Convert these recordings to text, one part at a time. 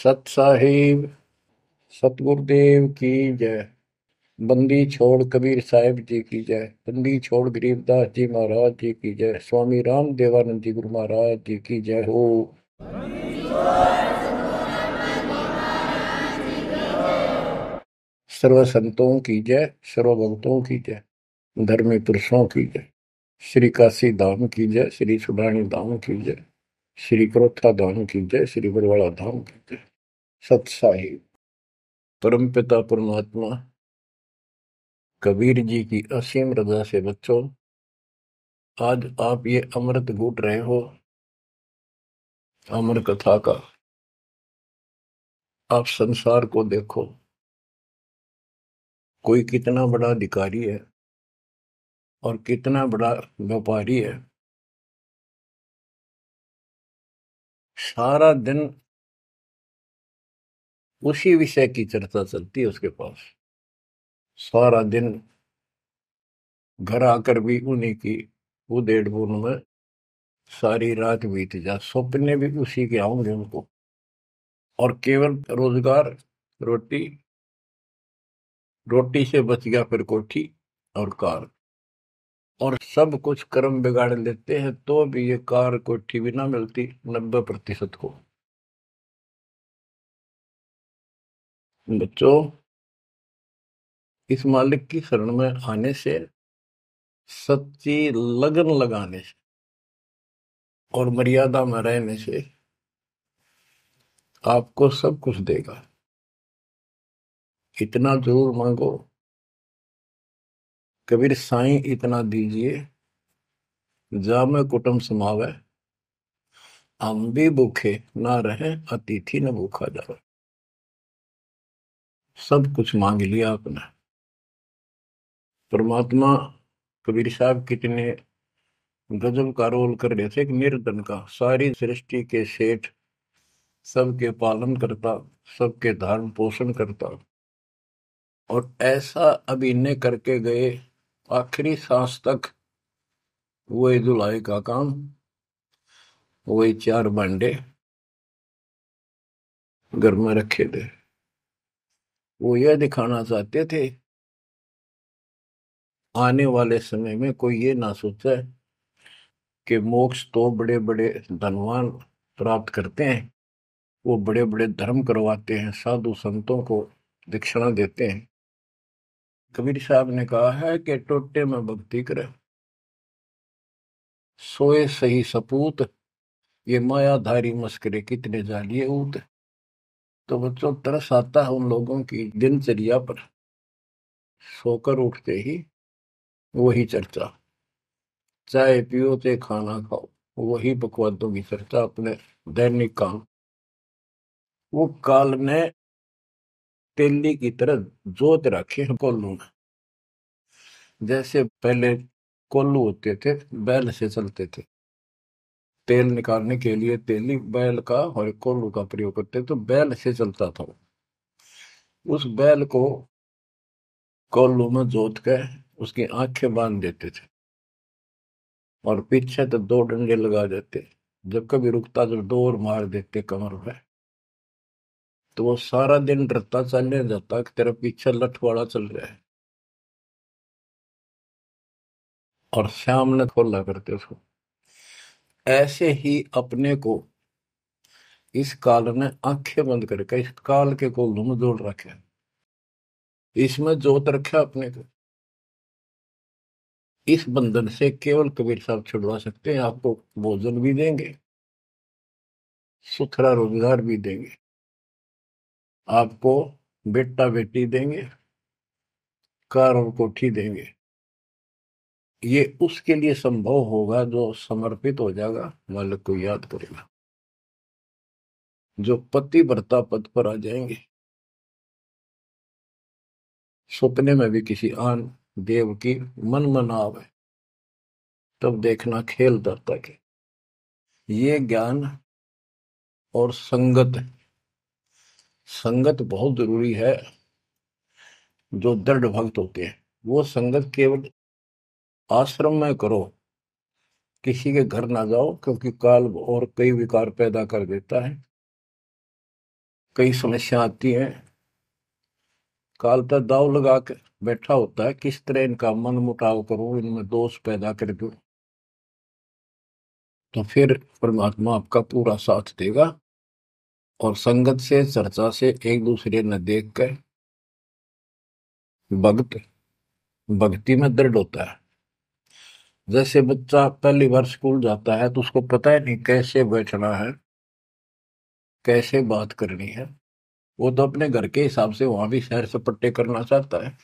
सत साहिब सतगुरुदेव की जय। बंदी छोड़ कबीर साहिब जी की जय। बंदी छोड़ गरीबदास जी महाराज जी की जय। स्वामी राम देवानंद जी गुरु महाराज जी की जय हो। सर्व संतों की जय, सर्व भक्तों की जय, धर्मी पुरुषों की जय। श्री काशी धाम की जय, श्री सुडानी धाम की जय, श्री क्रोथा धाम की जय, श्री बरवाड़ा धाम की जय। सत साहिब परमपिता परमात्मा कबीर जी की असीम रजा से बच्चों, आज आप ये अमृत घूट रहे हो अमर कथा का। आप संसार को देखो, कोई कितना बड़ा अधिकारी है और कितना बड़ा व्यापारी है। सारा दिन उसी विषय की चर्चा चलती है उसके पास। सारा दिन घर आकर भी उन्हीं की उधेड़ बुन में सारी रात बीत जा, सपने भी उसी के आऊंगे उनको। और केवल रोजगार, रोटी, रोटी से बच गया फिर कोठी और कार। और सब कुछ कर्म बिगाड़ लेते हैं तो भी ये कार कोठी भी ना मिलती 90% को। बच्चों, इस मालिक की शरण में आने से, सच्ची लगन लगाने से और मर्यादा में रहने से आपको सब कुछ देगा। इतना जरूर मांगो, कबीर साईं इतना दीजिए, जामे कुटुंब समावे, हम भी भूखे ना रहे, अतिथि न भूखा जावे। सब कुछ मांग लिया आपने। परमात्मा कबीर साहब कितने गजब का रोल कर रहे थे। एक निर्धन का, सारी सृष्टि के सेठ, सबके पालन करता, सबके धारण पोषण करता, और ऐसा अभिनय करके गए आखिरी सांस तक। वही धुलाई का काम, वही चार भांडे घर में रखे थे। वो यह दिखाना चाहते थे आने वाले समय में कोई ये ना सोचे कि मोक्ष तो बड़े बड़े धनवान प्राप्त करते हैं, वो बड़े बड़े धर्म करवाते हैं, साधु संतों को दक्षिणा देते हैं। कबीर साहब ने कहा है कि टोटे में भक्ति करे, सोए सही सपूत, ये मायाधारी मस्करे कितने जालिए ऊत। तो बच्चों, तरस आता है उन लोगों की दिनचर्या पर। सोकर उठते ही वही चर्चा, चाय पियो ते खाना खाओ, वही बकवादों की चर्चा, अपने दैनिक काम। वो काल ने तेली की तरह जोत रखे हैं कोल्लू में। जैसे पहले कोल्लू होते थे, बैल से चलते थे। तेल निकालने के लिए तेली बैल का और कोल्लू का प्रयोग करते, तो बैल से चलता था। उस बैल को कोल्लू में जोत के उसकी आंखें बांध देते थे और पीछे तो दो डंडे लगा देते। जब कभी रुकता तो दो और मार देते कमर पे। तो वो सारा दिन डरता चलने जाता कि तेरा पीछे लठवाड़ा चल रहा है, और श्याम ने खोला करते उसको। ऐसे ही अपने को इस काल ने आंखें बंद करके इस काल के कोल्लू में जोड़ रखे, इसमें जोत रखा अपने को। इस बंधन से केवल कबीर साहब छुड़वा सकते हैं। आपको भोजन भी देंगे, सुथरा रोजगार भी देंगे, आपको बेटा बेटी देंगे, कार और कोठी देंगे। ये उसके लिए संभव होगा जो समर्पित हो जाएगा, मालिक को याद करेगा। जो पति व्रता पद पर आ जाएंगे, सपने में भी किसी आन देव की मन मना आवे, तब देखना खेल दत्ता के। ये ज्ञान और संगत, संगत बहुत जरूरी है। जो दृढ़ भक्त होते हैं वो संगत केवल आश्रम में करो, किसी के घर ना जाओ, क्योंकि काल और कई विकार पैदा कर देता है। कई समस्या आती है, काल पर दाव लगा के बैठा होता है, किस तरह इनका मन मुटाव करूं, इनमें दोष पैदा कर दूं, तो फिर परमात्मा आपका पूरा साथ देगा। और संगत से, चर्चा से, एक दूसरे न देख कर भक्त भक्ति में दृढ़ होता है। जैसे बच्चा पहली बार स्कूल जाता है तो उसको पता है नहीं कैसे बैठना है, कैसे बात करनी है। वो तो अपने घर के हिसाब से वहां भी सैर सपट्टे करना चाहता है,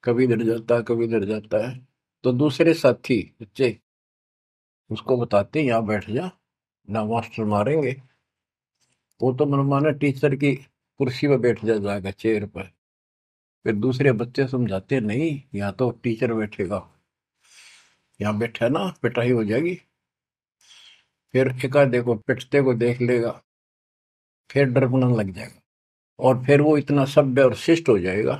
कभी इधर जाता है कभी इधर जाता है। तो दूसरे साथी बच्चे उसको बताते हैं यहाँ बैठ जा, ना मास्टर मारेंगे। वो तो मनमाना टीचर की कुर्सी पर बैठ जाएगा, चेयर पर। फिर दूसरे बच्चे समझाते हैं, नहीं यहाँ तो टीचर बैठेगा, यहाँ बैठा ना पिटाई हो जाएगी। फिर एक आधे को पिटते को देख लेगा, फिर डरने लग जाएगा, और फिर वो इतना सभ्य और शिष्ट हो जाएगा,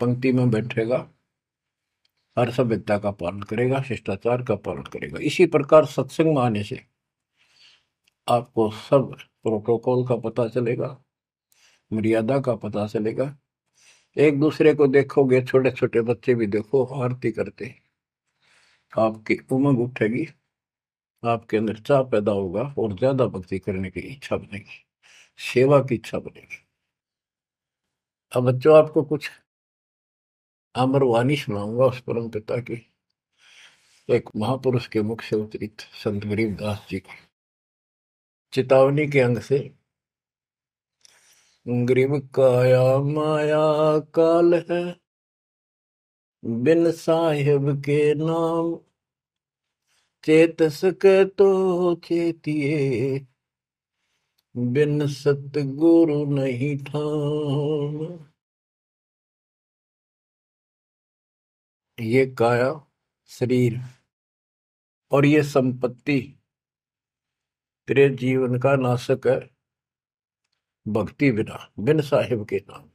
पंक्ति में बैठेगा, हर सभ्यता का पालन करेगा, शिष्टाचार का पालन करेगा। इसी प्रकार सत्संग में आने से आपको सब प्रोटोकॉल का पता चलेगा, मर्यादा का पता चलेगा। एक दूसरे को देखोगे, छोटे छोटे बच्चे भी देखो आरती करते, आपकी उमंग उठेगी, आपके अंदर चाह पैदा होगा और ज्यादा भक्ति करने की इच्छा बनेगी, सेवा की इच्छा बनेगी। अब बच्चों आपको कुछ अमरवाणी सुनाऊंगा उस परम पिता की, एक महापुरुष के मुख से उतरित संत गरीबदास जी की चेतावनी के अंग से। गरीब काया माया काल है, बिन साहिब के नाम, चेत सके तो चेतिए, बिन सतगुरु नहीं ठाम। ये काया शरीर और ये संपत्ति तेरे जीवन का नाशक है, भक्ति बिना, बिन साहिब के नाम।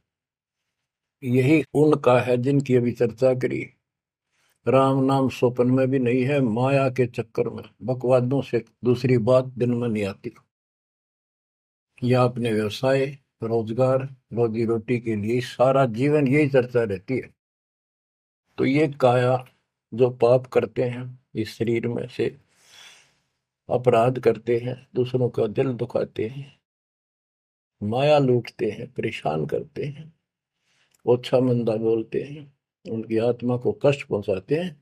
यही उनका है जिनकी अभी चर्चा करी। राम नाम स्वप्न में भी नहीं है, माया के चक्कर में बकवादों से दूसरी बात दिन में नहीं आती। या अपने व्यवसाय, रोजगार, रोजी रोटी के लिए सारा जीवन यही चर्चा रहती है। तो ये काया जो पाप करते हैं, इस शरीर में से अपराध करते हैं, दूसरों का दिल दुखाते हैं, माया लूटते हैं, परेशान करते हैं, ओछा मंदा बोलते हैं, उनकी आत्मा को कष्ट पहुंचाते हैं,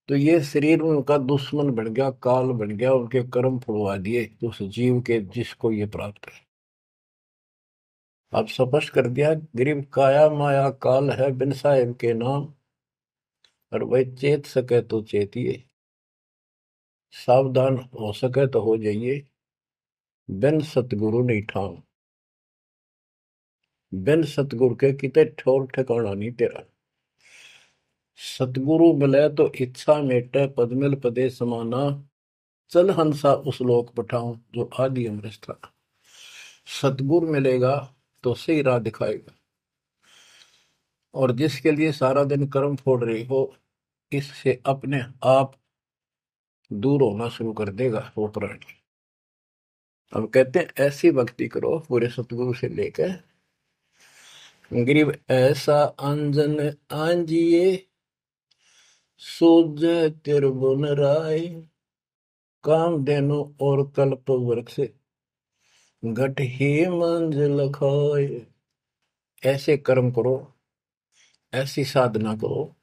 तो ये शरीर उनका दुश्मन बन गया, काल बन गया, उनके कर्म फुड़वा दिए उस जीव के जिसको ये प्राप्त है। अब स्पष्ट कर दिया, गरीब काया माया काल है, बिन साहिब के नाम, और वह चेत सके तो चेतिए, सावधान हो सके तो हो जाइए, बिन सतगुरु नहीं ठाम। बिन सतगुरु के किते ठोर ठिकाना नहीं तेरा। सतगुरु मिले तो इच्छा मेटे, पदमिल पदे समाना, चल हंसा उस लोक पठाऊं जो आदि अमृत था। सतगुरु मिलेगा तो सही राह दिखाएगा, और जिसके लिए सारा दिन कर्म फोड़ रही हो, इससे अपने आप दूर होना शुरू कर देगा वो प्राणी। अब कहते हैं ऐसी भक्ति करो पूरे सतगुरु से लेकर, गरीब ऐसा अंजन आंजिए, सूझे तिरबुन राय, काम देनो और कल्प वृक्ष, घट ही मंजिल खाए। ऐसे कर्म करो, ऐसी साधना करो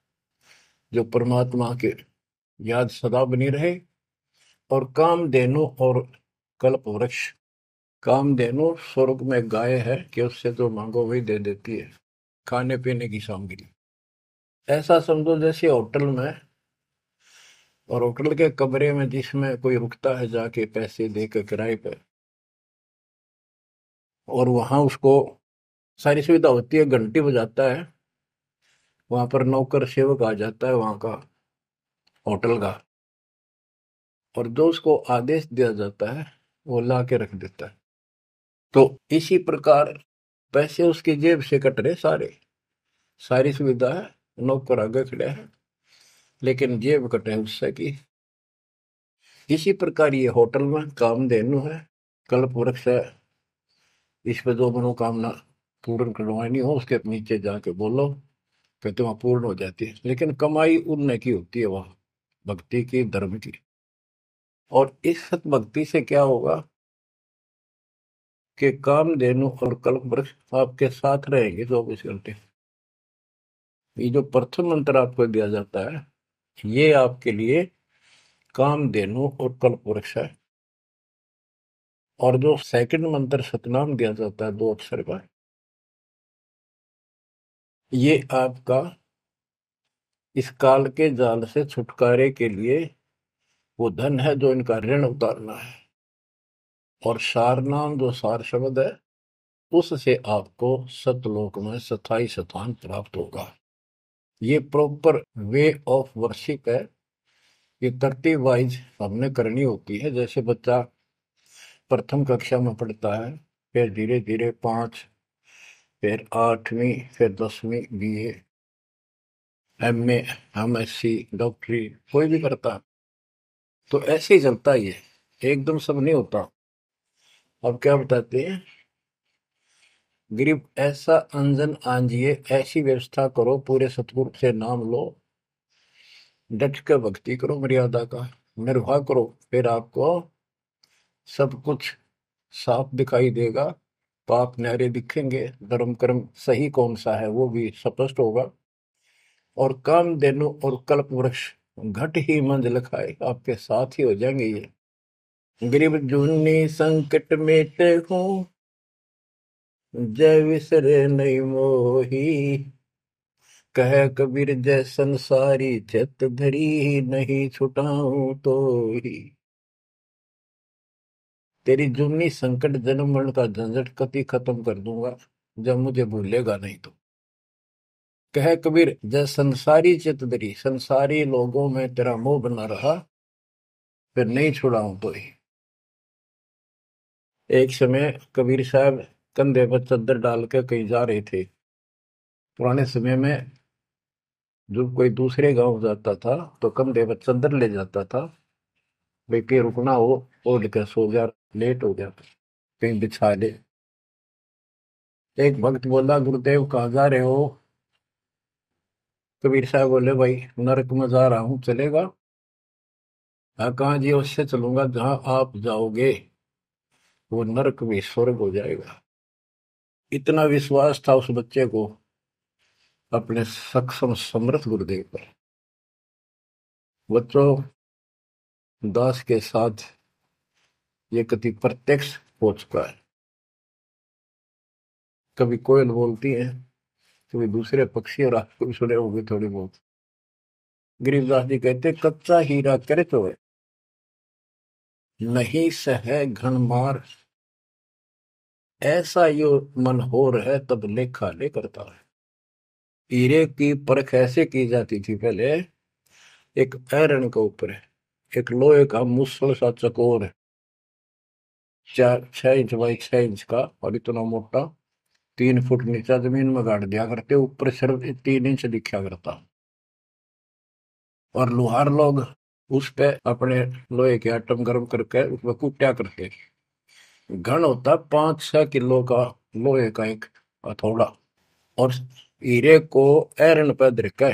जो परमात्मा के याद सदा बनी रहे। और कामधेनु और कल्प वृक्ष, कामधेनु स्वर्ग में गाय है कि उससे जो मांगो वही दे देती है, खाने पीने की सामग्री। ऐसा समझो जैसे होटल में, और होटल के कमरे में जिसमें कोई रुकता है जाके पैसे देकर किराए पर, और वहां उसको सारी सुविधा होती है, घंटी बजाता है, वहां पर नौकर सेवक आ जाता है वहां का, होटल का, और जो उसको आदेश दिया जाता है वो ला के रख देता है। तो इसी प्रकार पैसे उसकी जेब से कट रहे सारे, सारी सुविधा है, नौकर आगे खड़े हैं, लेकिन जेब कटे उससे की। इसी प्रकार ये होटल में कामधेनु है, कल्प वृक्ष है, इस पे जो मनोकामना पूर्ण करवानी हो उसके नीचे जाके बोलो, कहते वहां पूर्ण हो जाती है। लेकिन कमाई उनने की होती है वहां, भक्ति की, धर्म की। और इस सत भक्ति से क्या होगा कि कामधेनु और कल्प वृक्ष आपके साथ रहेंगे 24 घंटे। ये जो प्रथम मंत्र आपको दिया जाता है, ये आपके लिए कामधेनु और कल्प वृक्ष है। और जो सेकंड मंत्र सतनाम दिया जाता है 2 अक्षर का, ये आपका इस काल के जाल से छुटकारे के लिए वो धन है जो इनका ऋण उतारना है। और सारनाम जो सार शब्द है, उससे आपको सतलोक में स्थायी स्थान प्राप्त होगा। ये प्रॉपर वे ऑफ वर्शिप है। ये तरतीब वाइज हमने करनी होती है। जैसे बच्चा प्रथम कक्षा में पढ़ता है, फिर धीरे धीरे 5, फिर 8वीं, फिर 10वीं, BA, MA, MSc, डॉक्टरी, कोई भी करता है तो ऐसे ही चलता ही है, एकदम सब नहीं होता। अब क्या बताते हैं, गरीब ऐसा अंजन आंजिए, ऐसी व्यवस्था करो, पूरे सतगुरु से नाम लो, डट के भक्ति करो, मर्यादा का निर्वाह करो, फिर आपको सब कुछ साफ दिखाई देगा। पाप न्यारे दिखेंगे, धर्म कर्म सही कौन सा है वो भी स्पष्ट होगा। और कामधेनु और कल्प वृक्ष घट ही मंजिल खाए, आपके साथ ही हो जाएंगे ये। गरीब जूनी संकट मेटे हूँ, जय विसरे नहीं मोही, कह कबीर जय संसारी, चित धरी नहीं छुटाऊं तो ही। तेरी जूनी संकट जन्म मरण का झंझट कति खत्म कर दूंगा, जब मुझे भूलेगा नहीं तो। कह कबीर जय संसारी चित धरी, संसारी लोगों में तेरा मोह बना रहा, फिर नहीं छुड़ाऊं तो ही। एक समय कबीर साहब कंधे पर चद्दर डाल के कहीं जा रहे थे। पुराने समय में जो कोई दूसरे गांव जाता था तो कंधे पर चद्दर ले जाता था, भाई कहीं रुकना हो, ओढ़ कर सो जा, लेट हो गया तो कहीं बिछा ले। एक भक्त बोला, गुरुदेव कहाँ जा रहे हो? कबीर साहब बोले, भाई नरक में जा रहा हूँ, चलेगा? हाँ, कहाँ जी? उससे चलूंगा जहां आप जाओगे वो नरक भी स्वर्ग हो जाएगा। इतना विश्वास था उस बच्चे को अपने सक्षम समर्थ गुरुदेव पर। बच्चों, दास के साथ ये कति प्रत्यक्ष हो चुका है। कभी कोयल बोलती है, कभी दूसरे पक्षी, और आपको भी सुने होंगे थोड़ी बहुत। गरीबदास जी कहते, कच्चा हीरा करे तो है, नहीं सह घन मार, ऐसा यो मन होर है, तब लेखा ले करता है। हीरे की परख ऐसे की जाती थी पहले, एक आयरन के ऊपर है, एक लोहे का मुसल सा चकोर है, 6 इंच बाई 6 इंच का, और इतना मोटा, 3 फुट नीचा जमीन में गाड़ दिया करते, ऊपर सिर्फ 3 इंच दिखा करता। और लोहार लोग उस पे अपने लोहे के आइटम गर्म करके उसमें कूटा करते। घन होता 5-6 किलो का लोहे का एक हथौड़ा, और हीरे को ऐरन पे धरके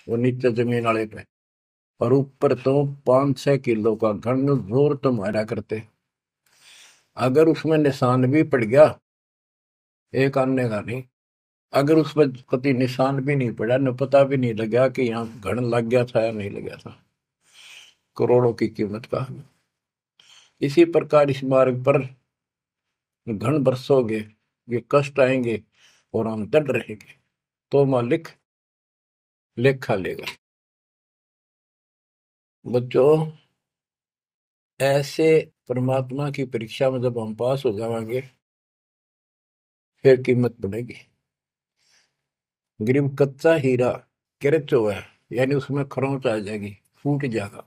वो नीचे जमीन वाले पे, और ऊपर तो 5-6 किलो का घन जोर तो मारा करते। अगर उसमें निशान भी पड़ गया, एक आने का नहीं, अगर उसमें कभी निशान भी नहीं पड़ा, न पता भी नहीं लगा कि यहाँ घन लग गया था या नहीं लग गया था, करोड़ों की कीमत का। इसी प्रकार इस मार्ग पर घन बरसोगे, ये कष्ट आएंगे और हम डट रहेंगे, तो मालिक लेखा लेगा। बच्चों, ऐसे परमात्मा की परीक्षा में जब हम पास हो जाएंगे, फिर कीमत बढ़ेगी। गरीब कच्चा हीरा किरच है, यानी उसमें खरोंच आ जाएगी, फूट जाएगा।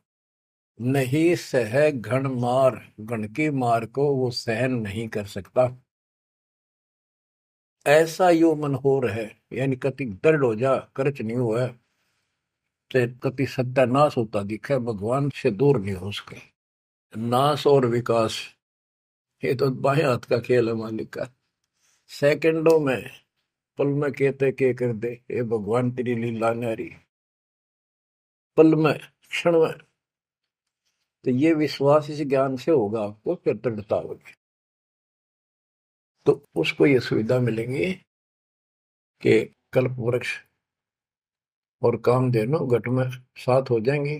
नहीं सह घन मार, घन की मार को वो सहन नहीं कर सकता, ऐसा यो मन हो रहे, यानी कति दर्द हो जा, करच नहीं हुआ, ते कति सत्यानाश होता दिखे, भगवान से दूर नहीं हो सके। नाश और विकास, ये तो बाएं हाथ का खेल है मालिक का। सेकंडों में, पल में कहते के कर दे, ये भगवान तेरी लीला न्यारी। पल में, क्षण में। तो ये विश्वास इस ज्ञान से होगा आपको, फिर दृढ़ता होगी। तो उसको ये सुविधा मिलेगी कि कल्प वृक्ष और कामधेनु घट में साथ हो जाएंगी।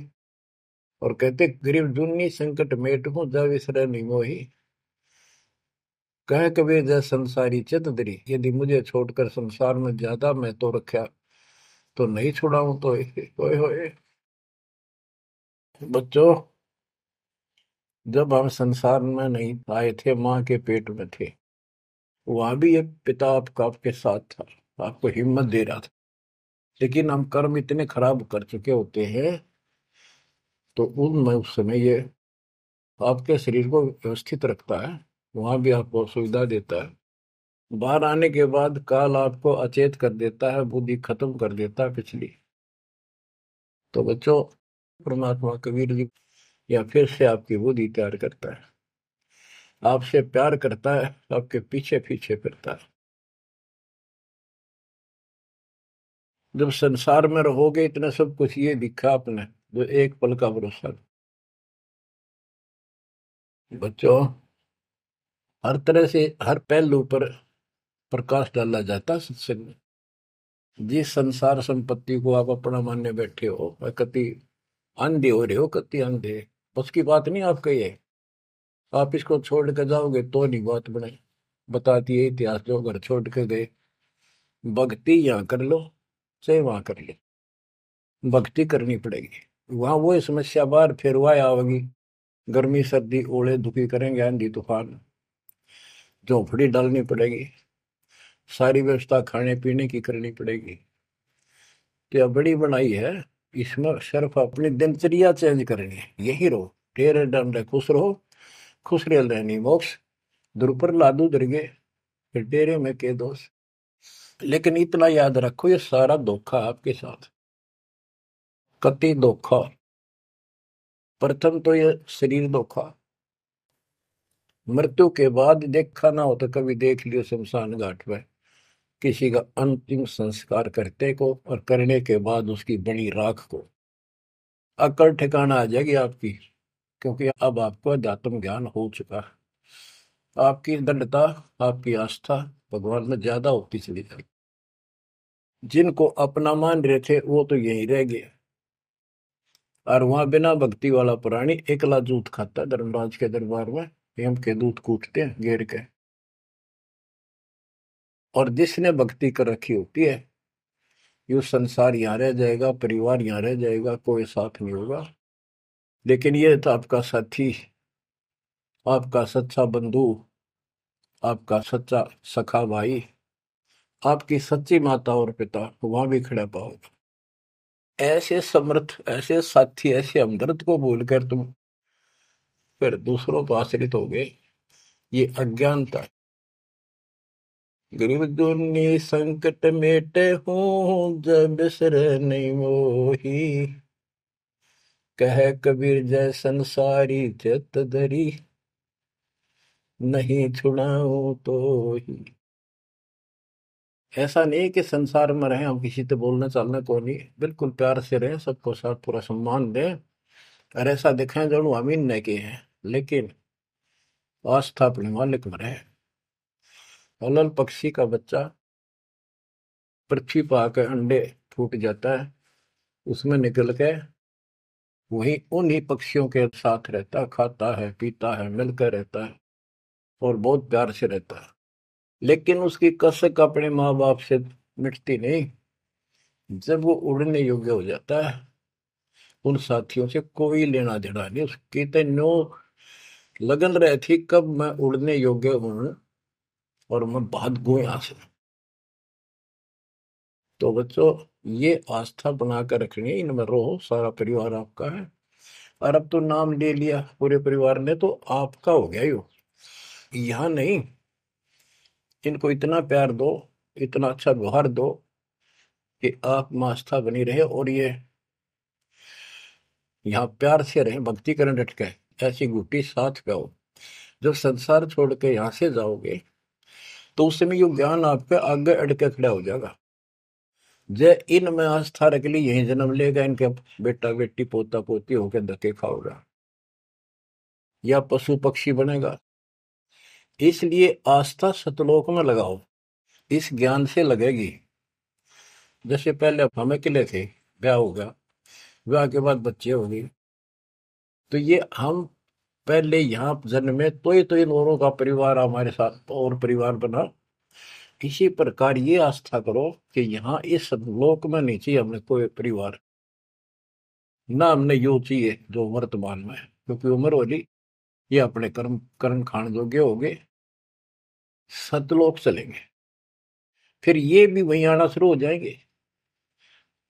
और कहते गरीब जुन्नी संकट मेट हूं जा विसरे नहीं मोही। कह कबीर जय संसारी चित धरी, यदि मुझे छोड़कर संसार में ज्यादा मैं तो रखा तो नहीं छुड़ाऊं तो होए होए। बच्चों, जब हम संसार में नहीं आए थे, माँ के पेट में थे, वहां भी एक पिता आपका आपके साथ था, आपको हिम्मत दे रहा था। लेकिन हम कर्म इतने खराब कर चुके होते हैं, तो उनमें उस समय ये आपके शरीर को व्यवस्थित रखता है, वहां भी आपको सुविधा देता है। बाहर आने के बाद काल आपको अचेत कर देता है, बुद्धि खत्म कर देता है पिछली। तो बच्चों, परमात्मा कबीर जी या फिर से आपकी बुद्धि तैयार करता है, आपसे प्यार करता है, आपके पीछे पीछे फिरता है। जब संसार में रहोगे, इतना सब कुछ ये दिखा आपने, जो एक पल का भरोसा। बच्चों, हर तरह से हर पहलू पर प्रकाश डाला जाता है सत्संग में। जिस संसार संपत्ति को आप अपना मानने बैठे हो, वह कति अंधे हो रहे हो, कति अंधे। उसकी बात नहीं आपका ये, आप इसको छोड़ कर जाओगे तो नहीं बात बनाई। बताती है इतिहास, जो घर छोड़ के गए, भक्ति यहाँ कर लो चाहे वहां कर लो, भक्ति करनी पड़ेगी। वहां वो समस्या बार फिर वह आवेगी, गर्मी सर्दी ओले दुखी करेंगे, आंधी तूफान, झोंपड़ी डालनी पड़ेगी, सारी व्यवस्था खाने पीने की करनी पड़ेगी। तो यह बड़ी बनाई है, इसमें सिर्फ अपनी दिनचर्या चेंज करनी है। यही रहो, टेरे डंडे खुश रहो, खुश रह रहनी मोक्ष, दुर पर लादू दरगे, फिर डेरे में के दोष। लेकिन इतना याद रखो, ये सारा धोखा आपके साथ, कति धोखा। प्रथम तो ये शरीर धोखा, मृत्यु के बाद देखा ना हो तो कभी देख लियो शमशान घाट में किसी का अंतिम संस्कार करते को, और करने के बाद उसकी बड़ी राख को अकड़ ठिकाना आ जाएगी आपकी। क्योंकि अब आपको अध्यात्म ज्ञान हो चुका है, आपकी दृढ़ता, आपकी आस्था भगवान में ज्यादा होती चली जाएगी। जिनको अपना मान रहे थे वो तो यही रह गए, और वहां बिना भक्ति वाला प्राणी एकला जूत खाता धर्मराज के दरबार में, हेम के दूत कूटते हैं घेर के। और जिसने भक्ति कर रखी होती है, ये संसार यहाँ रह जाएगा, परिवार यहाँ रह जाएगा, कोई साथ नहीं होगा। लेकिन ये तो आपका साथी, आपका सच्चा बंधु, आपका सच्चा सखा भाई, आपकी सच्ची माता और पिता वहां भी खड़ा पाओगे। ऐसे समर्थ, ऐसे साथी, ऐसे हमदर्द को भूलकर तुम फिर दूसरों पर आश्रित हो गए, ये अज्ञानता है। गरीब दुनी संकट मेटे हूँ, जब बिसर नहीं मोही। कह कबीर जय संसारी चित धरी, नहीं छुड़ाऊं तो ही। ऐसा नहीं कि संसार में रहे हम किसी से बोलना चालना को नहीं, बिल्कुल प्यार से रहे, सबको साथ पूरा सम्मान दें, और ऐसा दिखाएं जो अमीन नहीं के हैं, लेकिन आस्था अपने मालिक में रहे। हलल पक्षी का बच्चा पृथ्वी पर आकर अंडे फूट जाता है, उसमें निकल के वही उन्हीं पक्षियों के साथ रहता, खाता है, पीता है, मिलकर रहता है, और बहुत प्यार से रहता है। लेकिन उसकी कसक अपने माँ बाप से मिटती नहीं। जब वो उड़ने योग्य हो जाता है, उन साथियों से कोई लेना देना नहीं, उसकी तो नो लगन रही थी कब मैं उड़ने योग्य हूं और मैं भाग गूं यहां से। तो बच्चों, ये आस्था बनाकर रखनी है, इनमें रहो, सारा परिवार आपका है। और अब तो नाम ले लिया पूरे परिवार ने, तो आपका हो गया यो, यहाँ नहीं। इनको इतना प्यार दो, इतना अच्छा व्यवहार दो कि आप में आस्था बनी रहे, और ये यहाँ प्यार से रहे, भक्ति करें डट के, ऐसी गुटी साथ पे हो। जब संसार छोड़ के यहां से जाओगे तो उस समय ये ज्ञान आपके आगे अड़ के खड़ा हो जाएगा। जय इनमें आस्था रख ली, यही जन्म लेगा, इनके बेटा बेटी पोता पोती होकर धक्के खाओगा या पशु पक्षी बनेगा। इसलिए आस्था सतलोक में लगाओ, इस ज्ञान से लगेगी। जैसे पहले हम अकेले थे, ब्याह होगा, ब्याह के बाद बच्चे हो गए, तो ये हम पहले यहाँ जन्म में तो इन औरों का परिवार हमारे साथ और परिवार बना। इसी प्रकार ये आस्था करो कि यहाँ इस लोक में नहीं चाहिए हमने कोई परिवार, ना हमने यो चाहिए जो वर्तमान में है, क्योंकि उम्र होली ये अपने कर्म कर्म खान जोगे हो गए, सतलोक चलेंगे। फिर ये भी वहीं आना शुरू हो जाएंगे,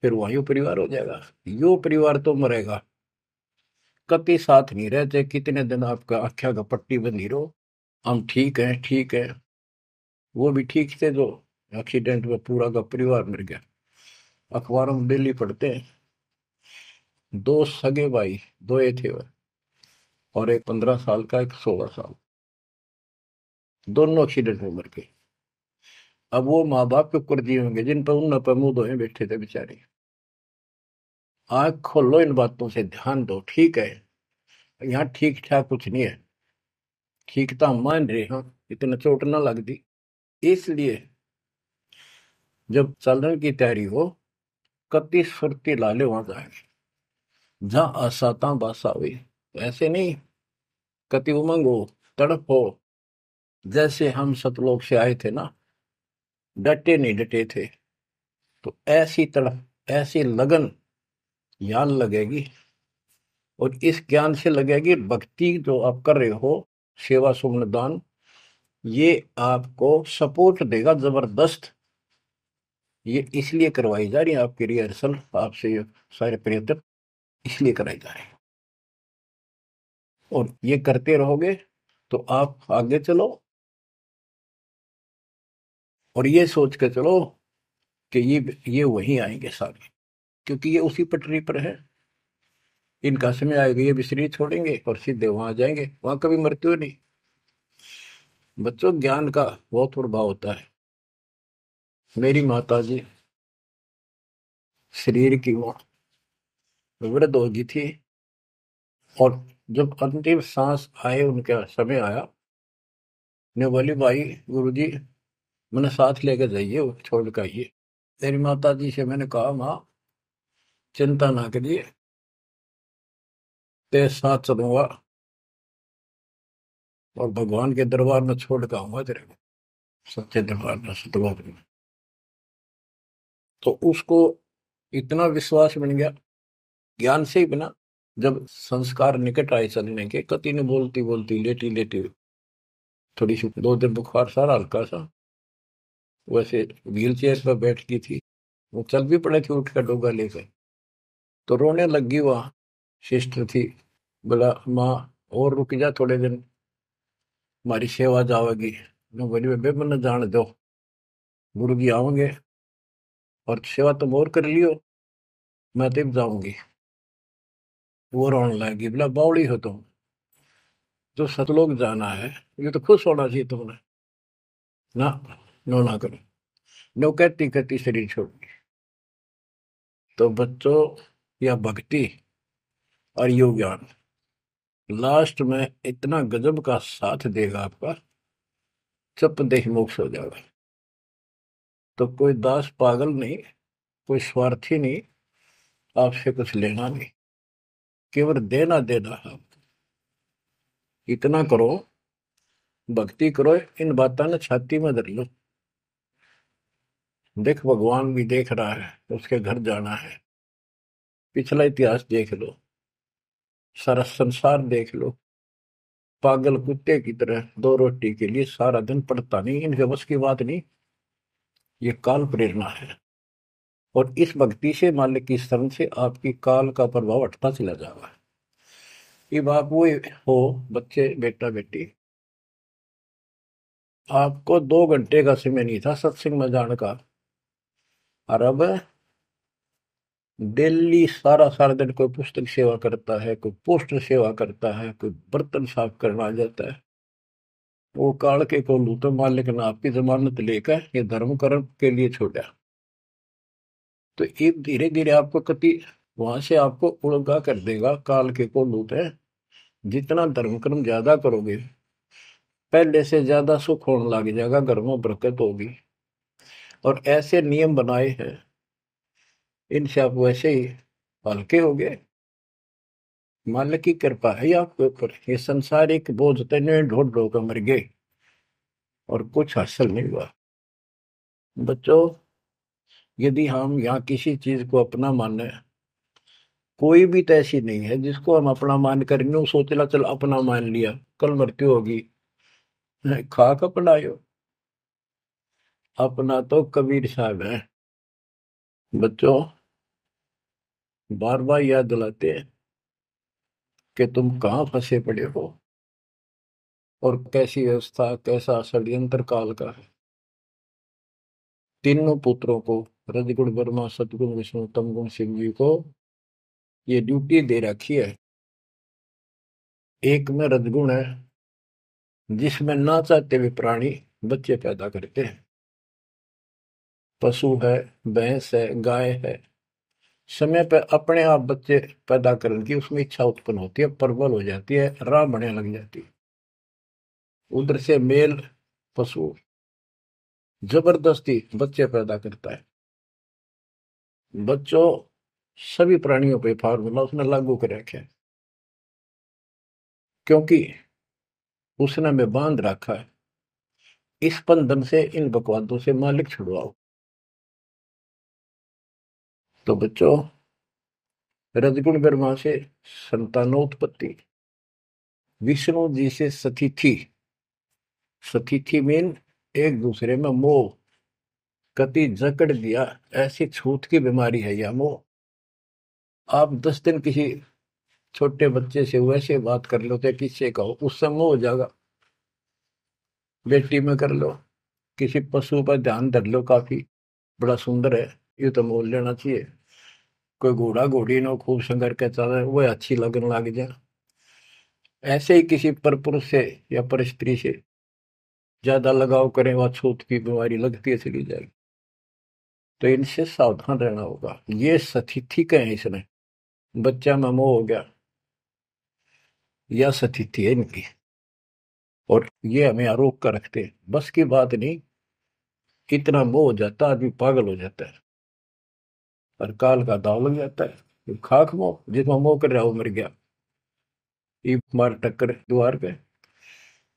फिर वहीं परिवार हो जाएगा। यो परिवार तो मरेगा, कभी साथ नहीं रहते, कितने दिन आपका आख्या का पट्टी बंधी रहो, हम ठीक है ठीक है। वो भी ठीक थे जो एक्सीडेंट में पूरा का परिवार मर गया। अखबारों में डेली पढ़ते हैं, दो सगे भाई, दो ये थे वह, और एक 15 साल का, एक 16 साल, दोनों एक्सीडेंट में मर गए। अब वो माँ बाप के ऊपर दिए होंगे जिन पर उन पर मुंह धोए बैठे थे बेचारे। आंख खोलो, इन बातों से ध्यान दो। ठीक है, यहाँ ठीक ठाक कुछ नहीं है, ठीक तो हम मान रहे हैं, इतना चोट ना लग दी। इसलिए जब चलने की तैयारी हो, कति सुरती लाले वहां जाएंगे जहां आसाता बासा हुई। ऐसे नहीं, कति उमंग हो, तड़प हो। जैसे हम सतलोक से आए थे ना, डटे नहीं डटे थे, तो ऐसी तड़प ऐसी लगन यहाँ लगेगी। और इस ज्ञान से लगेगी भक्ति जो आप कर रहे हो, सेवा सुमन दान, ये आपको सपोर्ट देगा जबरदस्त। ये इसलिए करवाई जा रही है आपकी रिहर्सल, आपसे ये सारे प्रयत्न इसलिए कराए जा रहे हैं। और ये करते रहोगे तो आप आगे चलो, और ये सोच के चलो कि ये वहीं आएंगे सारे, क्योंकि ये उसी पटरी पर है। इनका समय आएगा, ये भी शरीर छोड़ेंगे और सीधे वहां जाएंगे, वहां कभी मृत्यु नहीं। बच्चों, ज्ञान का बहुत प्रभाव होता है। मेरी माता जी शरीर की वो वृद्ध हो गई थी, और जब अंतिम सांस आए, उनका समय आया, ने बोली भाई गुरु जी मैंने साथ लेकर जाइए, वो छोड़ कर आइए। मेरी माता जी से मैंने कहा, माँ चिंता ना करिए, तेरे साथ चलूंगा और भगवान के दरबार में छोड़ कर आऊंगा तेरे को, सच्चे दरबार में, सतलोक में। तो उसको इतना विश्वास बन गया ज्ञान से ही बना। जब संस्कार निकट आए चलने के, कति ने बोलती बोलती लेटी लेटी, थोड़ी सी 2 दिन बुखार सारा हल्का सा, वैसे व्हील चेयर पर बैठ की थी, वो चल भी पड़े थे उठ कर डोगा लेकर, तो रोने लगी। वहां सिस्टर थी, बोला माँ और रुक जा थोड़े दिन, हमारी सेवा जावेगी। मैं बोली बेबे मैंने जान दो, गुरु जी आओगे और सेवा तुम और कर लियो, मैं तब जाऊंगी। वो रोने लगी, बोला बावड़ी हो तुम, जो सतलोक जाना है ये तो खुश होना चाहिए तुमने, ना नो ना करो। नो कहती कहती शरीर छोड़ दी। तो बच्चों, या भक्ति और योग ज्ञान लास्ट में इतना गजब का साथ देगा आपका, चप देह मोक्ष हो जाएगा। तो कोई दास पागल नहीं, कोई स्वार्थी नहीं, आपसे कुछ लेना नहीं, केवल देना देना है। इतना करो, भक्ति करो, इन बातों ने छाती में धर लो। देख भगवान भी देख रहा है, उसके घर जाना है, पिछला इतिहास देख लो, सारा संसार देख लो। पागल कुत्ते की तरह 2 रोटी के लिए सारा दिन पड़ता नहीं, इनके बस की बात नहीं। ये काल प्रेरणा है, और इस भक्ति से मालिक की शरण से आपकी काल का प्रभाव हटता चला जाएगा। अब आप वो हो बच्चे, बेटा बेटी, आपको 2 घंटे का समय नहीं था सत्संग में जाने का, और अब डेली सारा सारा दिन कोई पुस्तक सेवा करता है, कोई पोस्टर सेवा करता है, कोई बर्तन साफ करना आ जाता है। वो काल के को लूटो, मालिक ने आपकी जमानत लेकर ये धर्म कर्म के लिए छोड़ा। तो ये धीरे धीरे आपको कति वहां से आपको उड़गा कर देगा। काल के को लूट है, जितना धर्म कर्म ज्यादा करोगे पहले से ज्यादा सुख होने लग जाएगा, घर में बरकत होगी। और ऐसे नियम बनाए हैं, इनसे आप वैसे ही हल्के हो गए। मालिक की कृपा है आपके ऊपर। ये संसारिक बोझ तने ढोड़ ढो कर मर गए और कुछ हासिल नहीं हुआ। बच्चों, यदि हम यहाँ किसी चीज को अपना माने, कोई भी तो ऐसी नहीं है जिसको हम अपना मान कर यूं सोचला चल अपना मान लिया कल मृत्यु होगी। खाक अपनायो, अपना तो कबीर साहब है। बच्चों, बार बार याद दिलाते हैं कि तुम कहाँ फंसे पड़े हो और कैसी व्यवस्था, कैसा षड्यंत्र काल का है। तीनों पुत्रों को, रजगुण ब्रह्मा, सतगुण विष्णु, तमगुण शिव जी को ये ड्यूटी दे रखी है। एक में रजगुण है, जिसमें ना चाहते हुए प्राणी बच्चे पैदा करते हैं। पशु है, भैंस है, गाय है, समय पे अपने आप बच्चे पैदा करने की उसमें इच्छा उत्पन्न होती है, प्रबल हो जाती है, राह बढ़ने लग जाती है। उधर से मेल पशु जबरदस्ती बच्चे पैदा करता है। बच्चों, सभी प्राणियों पे फार्मूला उसने लागू कर रखे हैं, क्योंकि उसने हमें बांध रखा है। इस बंधन से, इन बकवादों से मालिक छुड़वाओ। तो बच्चों, रजगुण ब्रह्मा से संतानोत्पत्ति, विष्णु जी से सतिथि। सतिथि मीन एक दूसरे में मोह, कति जकड़ दिया, ऐसी छूत की बीमारी है यह मोह। आप 10 दिन किसी छोटे बच्चे से वैसे बात कर लो तो किससे कहो, उससे मोह हो जाएगा। बेटी में कर लो, किसी पशु पर ध्यान धर लो, काफी बड़ा सुंदर है, ये तो मोल लेना चाहिए। कोई घोड़ा घोड़ी नो खूब संगर के चल रहे, वो अच्छी लगने लग जाए। ऐसे ही किसी पर पुरुष से या पर स्त्री से ज्यादा लगाव करें, वह छूत की बीमारी लगती है चली जाएगी। तो इनसे सावधान रहना होगा। ये सतिथि का है, इसने बच्चा में मोह हो गया, या सतिथि है इनकी, और ये हमें आरोप कर रखते हैं। बस की बात नहीं, कितना मोह हो जाता है, आदमी पागल हो जाता है और काल का दाव लग जाता है। ये खाक मोह, जिसमें मोह कर रहा वो मर गया, ये मार टक्कर द्वार पे।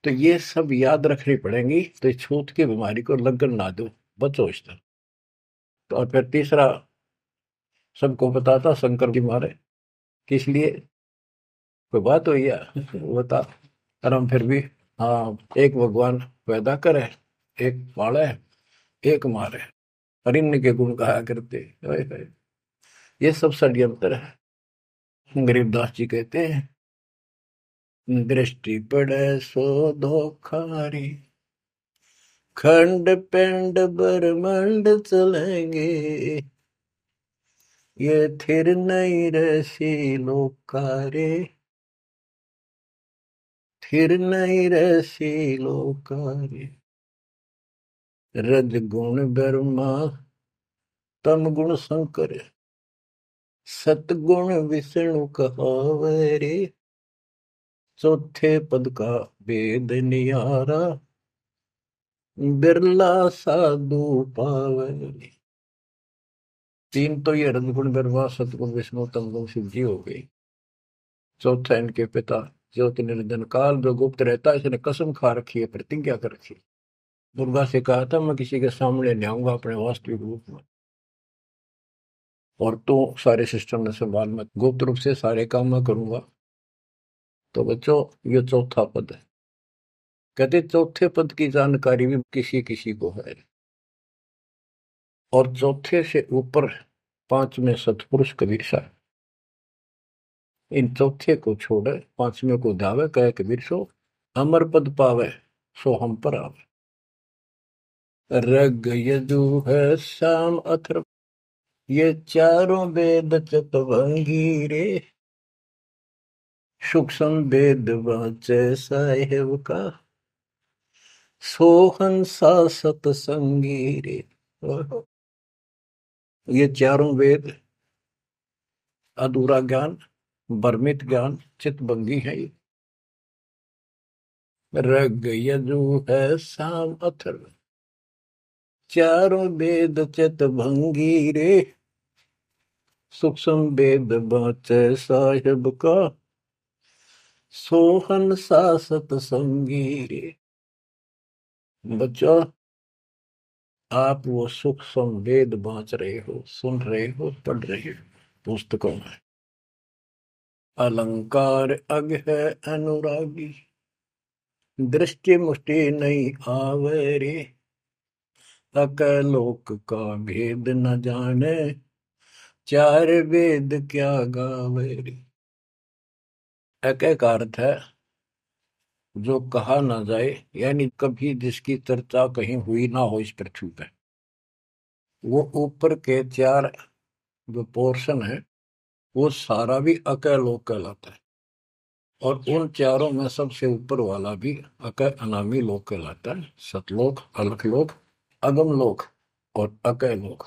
तो ये सब याद रखनी पड़ेंगी, तो इस छूत की बीमारी को लगन ना दो, बचो इससे। तो और फिर तीसरा सबको बताता शंकर की मारे, किस लिए कोई बात हुई है बता। और हम फिर भी, हाँ, एक भगवान पैदा करे, एक पाले, एक मारे, और इनके के गुण गाया करते। ओए होए, ये सब षड्यंत्र है। गरीबदास जी कहते हैं, दृष्टि पड़े सो धोखारी, खंड पिंड ब्रह्मांड चलेंगे, ये थिर नहीं रसी लोकारे, थिर नहीं रसी लोकारे। रज गुण ब्रह्मा, तम गुण शंकर, सतगुण विष्णु कहावे रे, चौथे पद का वेद नियारा, बिरला साधु पावे रे। तीन तो ये रजगुण ब्रह्मा, सतगुण विष्णु, तमगुण शिव जी हो गई। चौथा इनके पिता ज्योति निरंजन काल, जो गुप्त रहता है, इसने कसम खा रखी है, प्रतिज्ञा कर रखी है। दुर्गा से कहा था, मैं किसी के सामने नहीं आऊंगा अपने वास्तविक रूप में, और तो सारे सिस्टम ने संभाल, मैं गुप्त रूप से सारे काम मैं करूंगा। तो बच्चों, ये चौथा पद है। कहते चौथे पद की जानकारी भी किसी किसी को है, और चौथे से ऊपर पांचवें सतपुरुष कबीर साहब। इन चौथे को छोड़े पांचवें को धावे, कहे कबीर सो अमर पद पावे, सो हम पर आवे। रग यजु है शाम अथर्व, ये चारों वेद चतुरंगी रे, सूक्ष्म वेद वाचे साहेब का, सोहन सा सतसंगी रे। ये चारों वेद, अधूरा ज्ञान, भ्रमित ज्ञान, चितभंगी है ये। रग यजु है साम अथर्व, चारों वेद चितभंगी रे। सूक्ष्म वेद बाँचे साहिब का, सोहन सा सतसंगी रे। बच्चों, आप वो सूक्ष्म वेद बाँच रहे हो, सुन रहे हो, पढ़ रहे हो पुस्तकों में। अलंकार अग है अनुरागी, दृष्टि मुष्टि नहीं आवे रे। अकलोक का भेद न जाने, चार वेद क्या गावे रे। एक अर्थ है जो कहा ना जाए, यानी कभी जिसकी चर्चा कहीं हुई ना हो इस पृथ्वी पे। वो ऊपर के चार जो पोर्शन है वो सारा भी अकलोक कहलाता है। और उन चारों में सबसे ऊपर वाला भी अक अनामी लोक कहलाता है। सतलोक, अलखलोक, अगमलोक और अकलोक।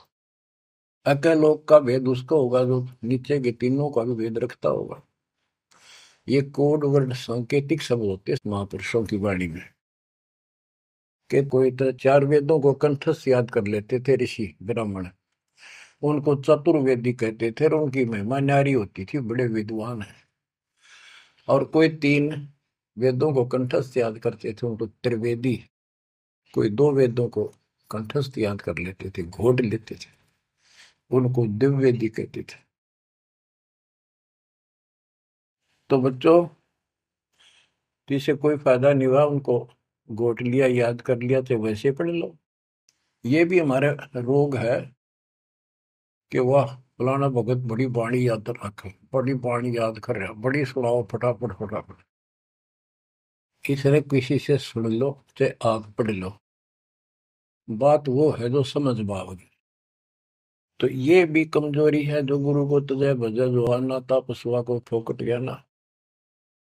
अकलोक का भेद उसका होगा जो नीचे के तीनों का भी भेद रखता होगा। ये कोड वर्ड सांकेतिक शब्द होते हैं महापुरुषों की वाणी में। कि कोई तो चार वेदों को कंठस्थ याद कर लेते थे ऋषि ब्राह्मण, उनको चतुर्वेदी कहते थे और उनकी महिमा न्यारी होती थी, बड़े विद्वान है। और कोई तीन वेदों को कंठस्थ याद करते थे, उनको त्रिवेदी। कोई दो वेदों को कंठस्थ याद कर लेते थे, घोट लेते थे, उनको दिव्यवेदी कहते थे। तो बच्चों, जिसे कोई फायदा नहीं हुआ, उनको घोट लिया, याद कर लिया, तो वैसे पढ़ लो। ये भी हमारे रोग है कि वाह फलाना भगत बड़ी बाणी याद रखे, बड़ी बाणी याद कर रहा, बड़ी सुनाओ फटाफट फटाफट। इसने किसी से सुन लो चाहे आप पढ़ लो, बात वो है जो समझ पाओगे। तो ये भी कमजोरी है। जो गुरु को तुझे भजे जो आना था, पशुआ को फोकट गया ना।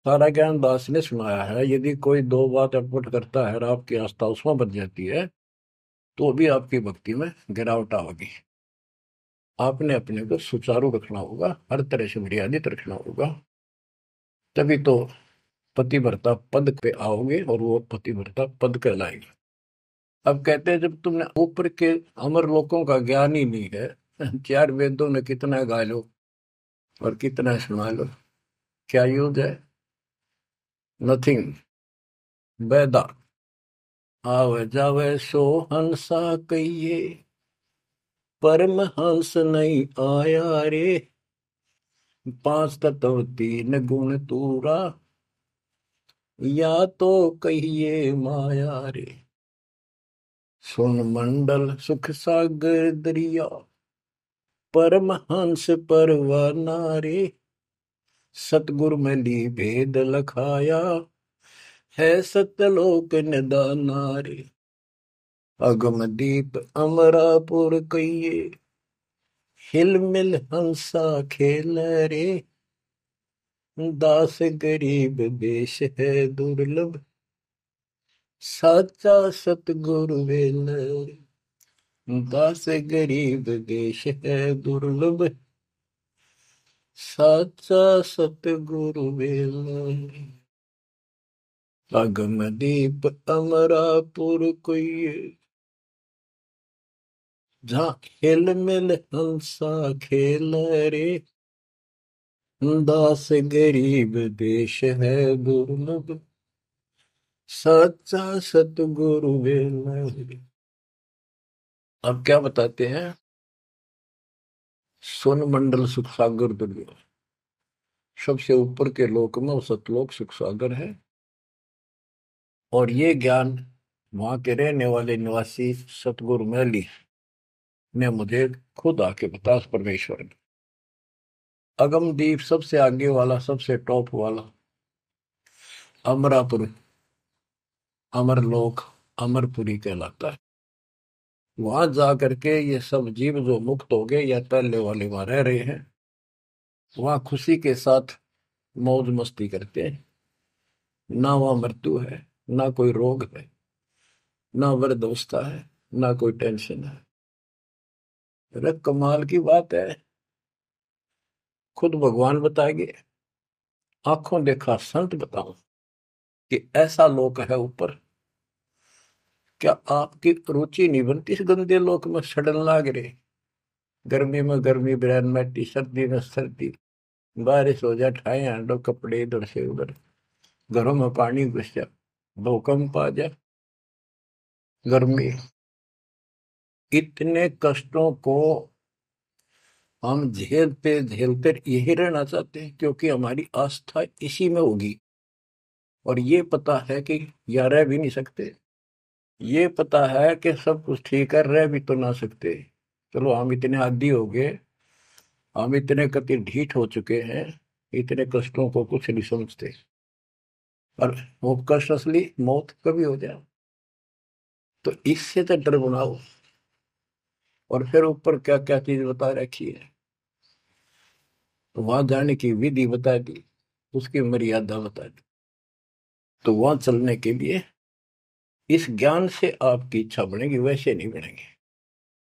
सारा ज्ञान दास ने सुनाया है। यदि कोई दो बात अटपट करता है और आपकी आस्था उसमें बच जाती है, तो भी आपकी भक्ति में गिरावट आएगी। आपने अपने को सुचारू रखना होगा, हर तरह से मर्यादित रखना होगा, तभी तो पतिव्रता पद पे आओगे और वो पतिव्रता पद कहलाएगा। अब कहते हैं जब तुमने ऊपर के अमर लोकों का ज्ञान ही नहीं है, चार वेदों में कितना गा लो और कितना सुना लो, क्या यूज है? नथिंग। बैदा आवे जावे सो हंसा कहिए, परमहंस नहीं आया रे। पांच तत्व तीन गुण तूरा, या तो कहिए माया रे। सुन मंडल सुख सागर दरिया, परमहंस परवाना रे। सतगुरु मिली भेद लखाया, है सतलोक निदाना रे। अगम दीप अमरापुर कहिए, हिल मिल हंसा खेल रे। दास गरीब देश है दुर्लभ, साचा सतगुरु वेल रे। दास गरीब देश है दुर्लभ, साचा सतगुरु वेल रे। अगम दीप अमरापुर कोई, जहाँ हिल मिल हंसा खेल रे। दास गरीब देश है दुर्लभ, सच्चा सतगुरु वेल। अब क्या बताते हैं? सुन मंडल सुख सागर दुर्लभ, सबसे ऊपर के लोक में वो सतलोक सुख सागर है। और ये ज्ञान वहां के रहने वाले निवासी सतगुरु मैली ने मुझे खुद आके बताया, उस परमेश्वर ने। अगमदीप सबसे आगे वाला, सबसे टॉप वाला अमरापुर, अमरलोक, अमरपुरी कहलाता है। वहां जा करके ये सब जीव जो मुक्त हो गए या पहले वाले वहां रह रहे हैं, वहां खुशी के साथ मौज मस्ती करते हैं। ना वहां मृत्यु है, ना कोई रोग है, ना वृद्धावस्था है, ना कोई टेंशन है। अरे कमाल की बात है, खुद भगवान बताएंगे, आंखों देखा संत बताऊं कि ऐसा लोक है ऊपर। क्या आपकी रुचि नहीं बनती इस गंदे लोक में सड़न लाग रहे? गर्मी में गर्मी ब्रैन मैटी, सर्दी में सर्दी, बारिश हो जाए ठाए हांडो कपड़े इधर से उधर, घरों में पानी घुस जाए, भूकंप आ जाए, गर्मी, इतने कष्टों को हम झेलते झेलते यही रहना चाहते हैं, क्योंकि हमारी आस्था इसी में होगी। और ये पता है कि या रह भी नहीं सकते, ये पता है कि सब कुछ ठीक है, रह भी तो ना सकते। चलो हम इतने आदी हो गए, हम इतने कति ढीठ हो चुके हैं, इतने कष्टों को कुछ नहीं समझते। और वो कष्ट असली मौत कभी हो जाए, तो इससे तो डर बनाओ। और फिर ऊपर क्या क्या चीज बता रखी है, तो वहां जाने की विधि बता दी, उसकी मर्यादा बता दी। तो वहां चलने के लिए इस ज्ञान से आपकी इच्छा बनेगी, वैसे नहीं बनेगी,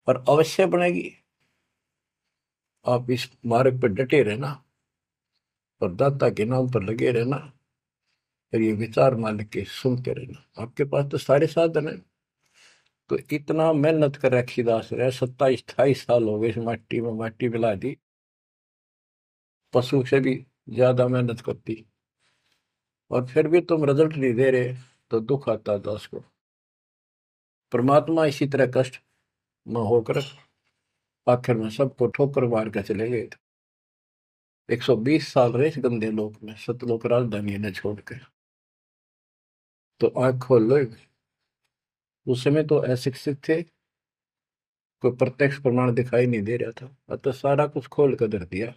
और अवश्य बनेगी। आप इस मार्ग पर डटे रहना और दाता के नाम पर लगे रहना, फिर ये विचार मान के सुनते रहना। आपके पास तो सारे साधन है। तो इतना मेहनत कर रखी दास रहे, 27-28 साल हो गए इस माटी में, माटी मिला दी, पशु से भी ज्यादा मेहनत करती, और फिर भी तुम रिजल्ट नहीं दे रहे, तो दुख आता दास को। परमात्मा इसी तरह कष्ट में होकर आखिर में सबको ठोकर मार के चले गए थे। 120 साल रहे इस गंदे लोक में, सतलोक राजधानी ने छोड़कर। तो आंख खोल लो। उस समय तो अशिक्षित थे, कोई प्रत्यक्ष प्रमाण दिखाई नहीं दे रहा था, अतः सारा कुछ खोल कर धर दिया,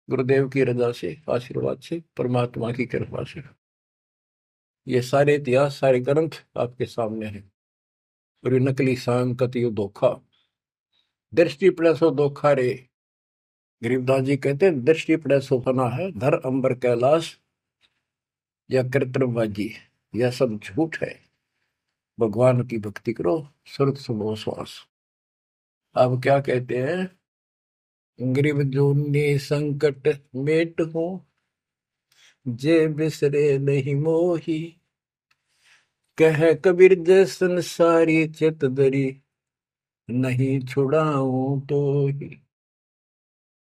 गुरुदेव की रजा से, आशीर्वाद से, परमात्मा की कृपा से। ये सारे इतिहास, सारे ग्रंथ आपके सामने हैं। और ये नकली सांग कतियो धोखा, दृष्टि पड़े सो धोखा रे। गरीबदास जी कहते हैं, दृष्टि पड़े सो फना है, धर अंबर कैलाश या कृत्रिमबाजी, यह सब झूठ है। भगवान की भक्ति करो, सुरत सुनो श्वास। अब क्या कहते हैं, गरीब जूनी संकट मेट हो, जे बिसरे नहीं मोही, कह कबीर जय संसारी चित दरी, नहीं छुड़ाऊं तो ही।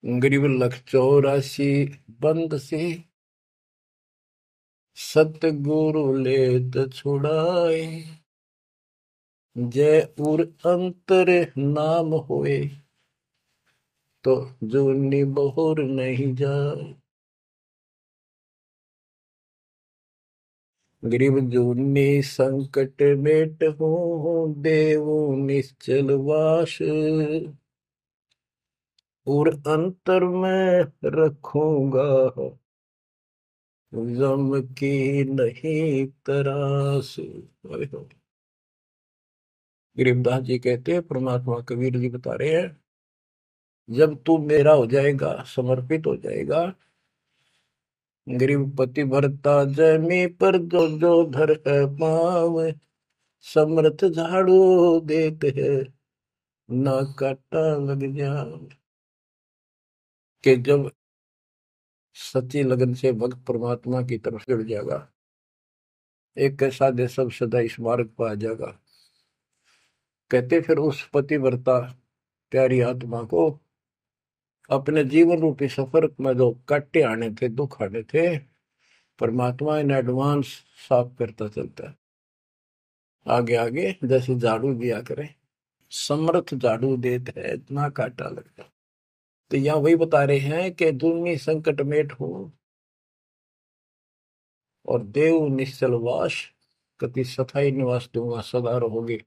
गरीब लख 84 बंद से, सतगुरु लेत छुड़ाए, जय उर अंतर नाम होए, तो जूनी बहुर नहीं जाए। गरीब जूनी संकट मेट हो, देवो निश्चल वास, और अंतर में रखूंगा, गम की नहीं तरास। गरीबदास जी कहते हैं, परमात्मा कबीर जी बता रहे हैं, जब तू मेरा हो जाएगा, समर्पित हो जाएगा, गरीब पति भरता जमी पर जो जो धर है पाव, समर्थ झाड़ू देते हैं, ना काटा लग जाए। कि जब सच्ची लगन से भक्त परमात्मा की तरफ जुड़ जाएगा, एक कैसा दे सब सदा इस मार्ग पर आ जाएगा। कहते फिर उस पतिव्रता प्यारी आत्मा को अपने जीवन रूपी सफर में जो काटे आने थे, दुख आने थे, परमात्मा इन एडवांस साफ करता चलता है। आगे आगे जैसे झाड़ू दिया करे, समर्थ झाड़ू देते है, इतना काटा लगता। तो यहाँ वही बता रहे हैं कि दुनी संकट मेट हो, और देव निश्चल वास, कति सथाई निवास दूंगा, सदा रहोगे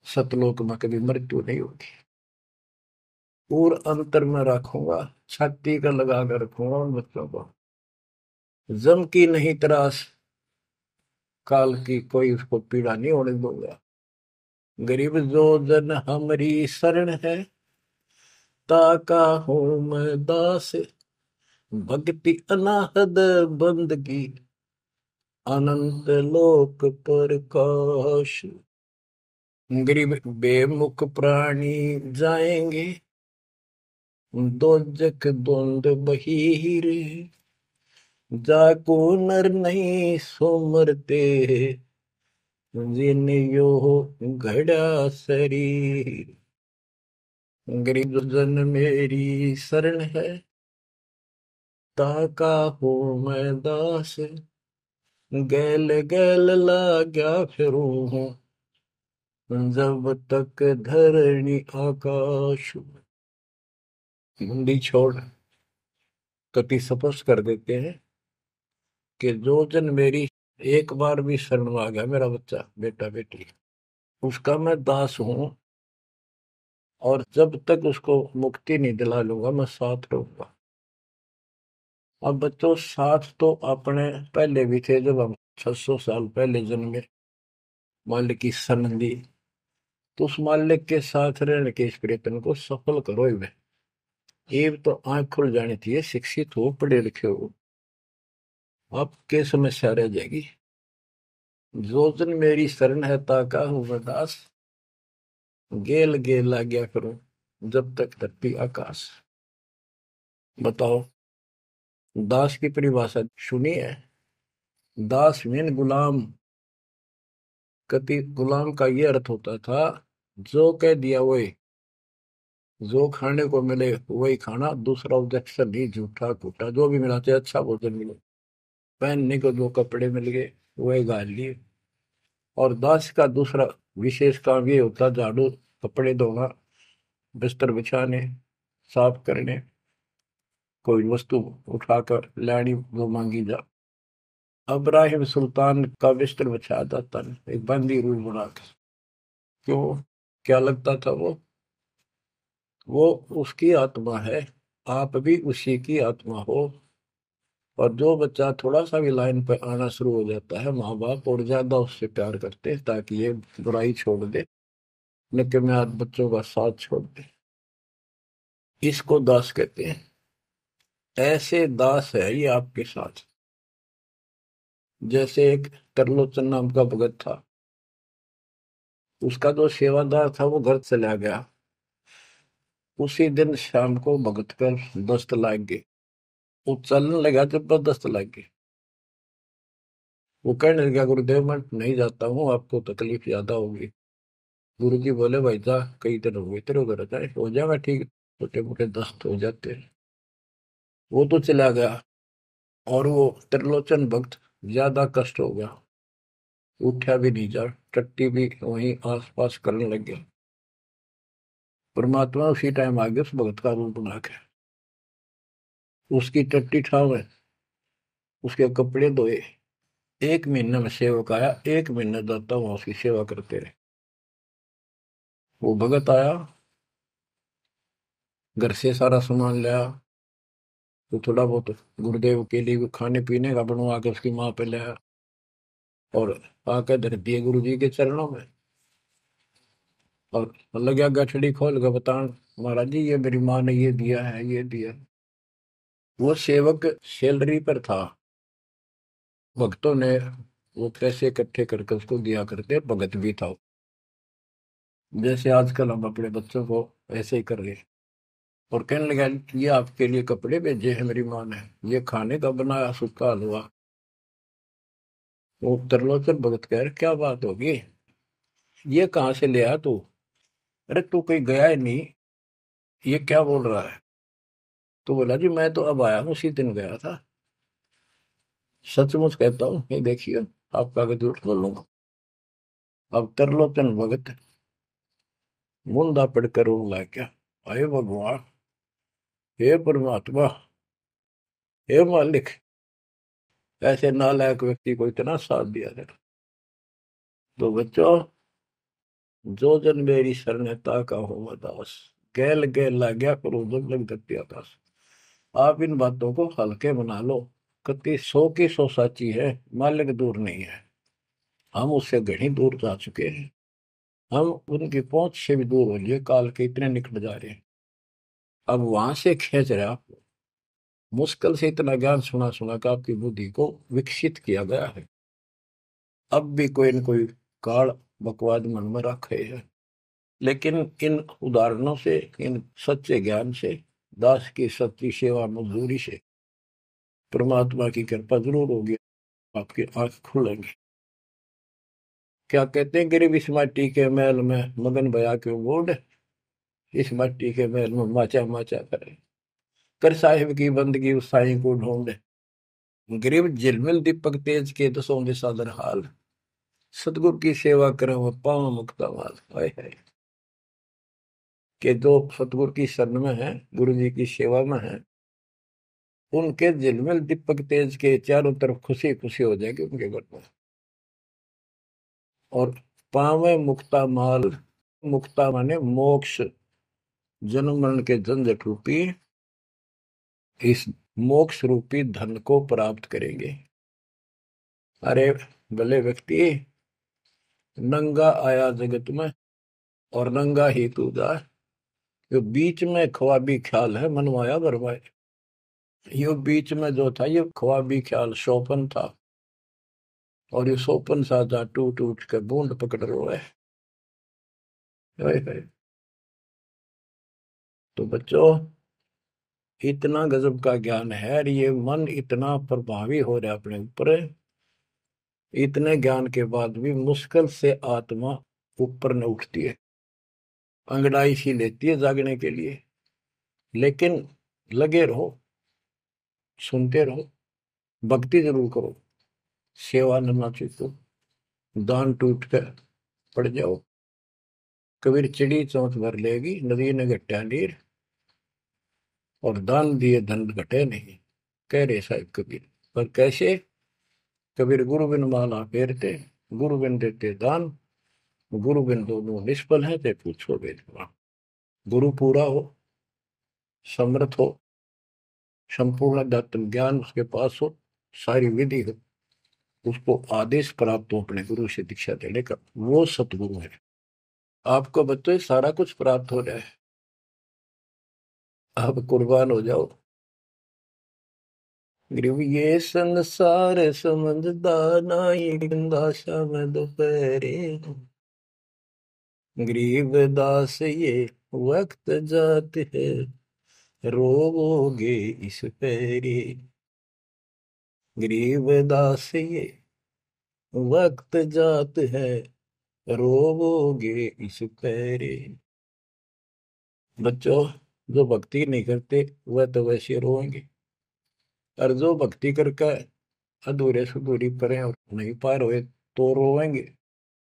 सतलोक में, कभी मृत्यु नहीं होगी। और अंतर में रखूंगा, छाती का लगा कर रखूंगा उन बच्चों को, जम की नहीं त्रास, काल की कोई उसको पीड़ा नहीं होने दूंगा। गरीब जो जन हमारी शरण है, ताका हूं मैं दास, भक्ति अनाहद बंदगी, अनंत लोक प्रकाश। गरीब बेमुख प्राणी जाएंगे दोजख द्वंद बहीर, जाको नर नहीं सोमरते जिन यो घड़ा शरीर। गरीब जन मेरी शरण है ताका हो मैं दास, गैल गैल लाग्या फिरूं हूँ जब तक धरणी आकाश। हिंदी छोड़ कति स्पष्ट कर देते हैं कि जो जन मेरी एक बार भी शरण में आ गया, मेरा बच्चा बेटा बेटी, उसका मैं दास हूं, और जब तक उसको मुक्ति नहीं दिला लूंगा मैं साथ रहूंगा। अब बच्चों साथ तो अपने पहले भी थे, जब हम 600 साल पहले जन्मे, मालिक की शरण दी, तो उस मालिक के साथ रहने के इस प्रयत्न को सफल करो ही में। एक तो आंख खुल जानी चाहिए, शिक्षित हो, पढ़े लिखे हो, आपके समस्या रह जाएगी। जो जन मेरी शरण है ताका हूं मैं दास, गेल गेल ला गया करूं जब तक धरती आकाश। बताओ, दास की परिभाषा सुनी है? दास मीन गुलाम। कति गुलाम का ये अर्थ होता था, जो कह दिया वही, जो खाने को मिले वही खाना, दूसरा ऑब्जेक्शन नहीं, झूठा फूटा जो भी मिला, चाहे अच्छा भोजन मिले, पहनने को जो कपड़े मिल गए वही गाल लिए। और दास का दूसरा विशेष काम ये होता, झाड़ू, कपड़े धोना, बिस्तर बिछाने, साफ करने, कोई वस्तु उठाकर लानी जो मांगी जा। अब्राहिम सुल्तान का बिस्तर बिछाया जाता नहीं, एक बंदी रूल बनाकर। क्यों? क्या लगता था वो उसकी आत्मा है, आप भी उसी की आत्मा हो। और जो बच्चा थोड़ा सा भी लाइन पर आना शुरू हो जाता है, माँ बाप और ज्यादा उससे प्यार करते हैं ताकि ये बुराई छोड़ दे, निकम्मे बच्चों का साथ छोड़ दे। इसको दास कहते हैं। ऐसे दास है ये आपके साथ। जैसे एक तरलोचन नाम का भगत था, उसका जो सेवादार था वो घर चला गया। उसी दिन शाम को भगत कर दस्त लाग गई, वो चलने लगा, जबरदस्त लग गई। वो कहने लगा, गुरुदेव मैं नहीं जाता हूँ, आपको तकलीफ ज्यादा होगी। गुरु जी बोले, भाई जा, कई दिन हो गए तेरे घर जाए, हो जाएगा ठीक, छोटे मोटे दस्त हो जाते हैं। वो तो चला गया, और वो त्रिलोचन भक्त ज्यादा कष्ट हो गया, उठा भी नहीं जा, टट्टी भी वहीं आस पास करने लग गया। परमात्मा उसी टाइम आ गया, उस भगत का रूप बना के उसकी टट्टी ठावे, उसके कपड़े धोए। 1 महीने में सेवक आया, 1 महीने जाता वहां उसकी सेवा करते रहे। वो भगत आया, घर से सारा सामान लाया, तो थोड़ा बहुत गुरुदेव के लिए खाने पीने का बनवा के उसकी माँ पे लाया, और आके धर दिए गुरु जी के चरणों में। और लगा गठड़ी खोल के बतान, महाराज जी ये मेरी माँ ने ये दिया है, ये दिया। वो सेवक सैलरी पर था, भक्तों ने वो पैसे इकट्ठे करके उसको दिया करते, भगत भी था। जैसे आजकल हम अपने बच्चों को ऐसे ही कर रहे हैं। और कहने लगा, ये आपके लिए कपड़े भेजे हैं मेरी माँ ने, ये खाने का बनाया सूखा हलवा। वो त्रिलोचन भगत कह रहे, क्या बात होगी, ये कहाँ से ले आया तू? अरे तू कहीं गया ही नहीं, ये क्या बोल रहा है? तो बोला, जी मैं तो अब आया हूँ, उसी दिन गया था। सचमुच कहता हूँ, ये देखिए, आपका आगे झूठ बोलूंगा। अब त्रिलोचन भगत मुंदा पड़कर रोने लग गया, अरे भगवान, हे परमात्मा, हे मालिक, ऐसे नालायक व्यक्ति को इतना साथ दिया जाए। तो बच्चों, जो जन मेरी शरणता का हो दास, गैल गैल ला गया करो जब लग धरती आकाश। आप इन बातों को हल्के बना लो, कति 100 की 100 साची है, मालिक दूर नहीं है, हम उससे घनी दूर जा चुके हैं। हम उनकी पहुंच से भी दूर हो लिए, काल के इतने निकट जा रहे हैं। अब वहां से खींच रहे आपको, मुश्किल से इतना ज्ञान सुना सुना कर आपकी बुद्धि को विकसित किया गया है। अब भी कोई न कोई काल बकवाद मन में रखे है। लेकिन इन उदाहरणों से, इन सच्चे ज्ञान से, दास की सच्ची सेवा मजदूरी से परमात्मा की कृपा जरूर होगी, आपकी आंख खुलेंगी। क्या कहते हैं, गिरिव इस माटी के महल में मगन भया क्यों बूढ़, इस मिट्टी के महल में माचा माचा करे, कर साहिब की बंदगी उस साईं को ढूंढे। गिरिव झिलमिल दीपक तेज के दसों दिशा दर हाल, सतगुरु की सेवा करें वो पाँव मुक्ता माल। हाय हाय, के जो सतगुरु की शरण में है, गुरु जी की सेवा में है, उनके झिलमिल दीपक तेज के चारों तरफ खुशी खुशी हो जाएगी उनके घर में। और पावे मुक्ता माल, मुक्ता माने मोक्ष, जन्म मरण के झंझट रूपी इस मोक्ष रूपी धन को प्राप्त करेंगे। अरे भले व्यक्ति, नंगा आया जगत में और नंगा ही तू जा, यो बीच में ख्वाबी ख्याल है मनवाया बरवाए। यो बीच में जो था ये ख्वाबी ख्याल शोपन था, और ये शोपन सा था टूट टूट के बूंद पकड़ रोए। तो बच्चों, इतना गजब का ज्ञान है और ये मन इतना प्रभावी हो रहा है अपने ऊपर, इतने ज्ञान के बाद भी मुश्किल से आत्मा ऊपर न उठती है, अंगड़ाई सी लेती है जागने के लिए। लेकिन लगे रहो, सुनते रहो, भक्ति जरूर करो, सेवा न ना चूको, दान टूट कर पड़ जाओ। कबीर चिड़ी चौंच भर लेगी, नदी ने घटा नीर, और दान दिए धन घटे नहीं, कह रहे साहिब कबीर। पर कैसे? कबीर गुरु बिन माला फेरते, गुरु बिन देते दान, गुरु बिन दोनों निष्फल है, ते पूछो वेदवान। गुरु पूरा हो, समर्थ हो, संपूर्ण अध्यात्म ज्ञान उसके पास हो, सारी विधि हो, उसको आदेश प्राप्त हो अपने गुरु से दीक्षा देने का, वो सतगुरु है। आपको बच्चों सारा कुछ प्राप्त हो जाए, आप कुर्बान हो जाओ। ग्रीव ये संसार समझदा नाही, दासा में दोपहरे, गरीब दास ये वक्त जात है, रोवोगे इस पैरे। गरीब दास ये वक्त जात है, रोवोगे इस पैरे। बच्चों, जो भक्ति नहीं करते वह तो वैसे रोएंगे, और जो भक्ति करके अधूरे सुधूरी परे और नहीं पार हुए तो रोएंगे।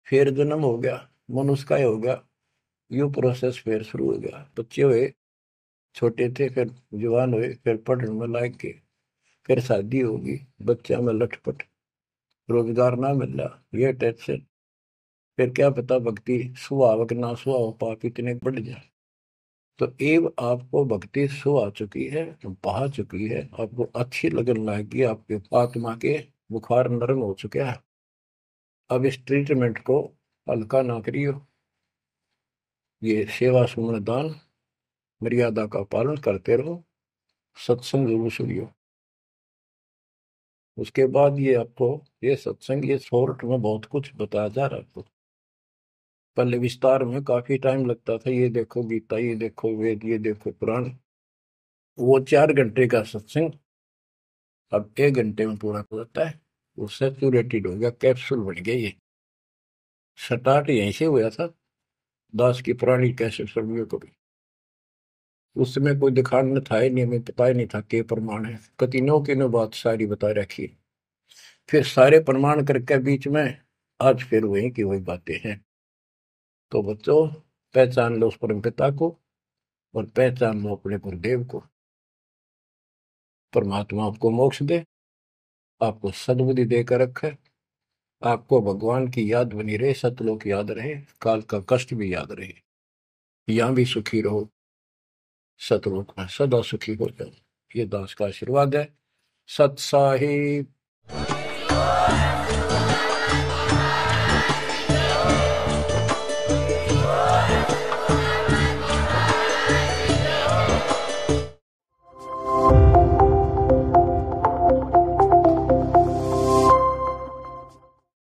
फिर जन्म हो गया, मनुष्य का ही हो गया, यू प्रोसेस फिर शुरू हो गया। बच्चे हुए, छोटे थे, फिर जवान हुए, फिर पढ़ने में लायक के, फिर शादी होगी, बच्चा में लटपट, रोजगार ना मिल रहा, ये टेंशन, फिर क्या पता भक्ति सुहावक ना सुहाव पाप इतने बढ़ जाए। तो एव आपको भक्ति सो आ चुकी है, बहा चुकी है, आपको अच्छी लगन लगी, आपके आत्मा के बुखार नरम हो चुके हैं। अब इस ट्रीटमेंट को हल्का ना करियो, ये सेवा सुमन दान मर्यादा का पालन करते रहो, सत्संग जरूर सुनियो। उसके बाद ये आपको ये सत्संग, ये शॉर्ट में बहुत कुछ बताया जा रहा है आपको। पहले विस्तार में काफी टाइम लगता था, ये देखो गीता, ये देखो वेद, ये देखो पुराण, वो 4 घंटे का सत्संग अब 1 घंटे में पूरा हो जाता है। वो सेचुरेटेड हो गया, कैप्सूल बन गया। ये स्टार्ट यहीं से हुआ था, दास की पुरानी कैसेट सर्वियों को भी। उस समय कोई दिखाने था ही नहीं, हमें पता ही नहीं था के प्रमाण है, कतिनों की नो बात सारी बता रखी। फिर सारे प्रमाण करके बीच में आज फिर वही की वही बातें हैं। तो बच्चों, पहचान लो उस परम पिता को, और पहचान लो अपने गुरुदेव को। परमात्मा आपको मोक्ष दे, आपको सद्बुद्धि देकर रखे, आपको भगवान की याद बनी रहे, सतलोक याद रहे, काल का कष्ट भी याद रहे, यहां भी सुखी रहो, सतलोक में सदा सुखी हो जाओ। ये दास का आशीर्वाद है। सत साहिब।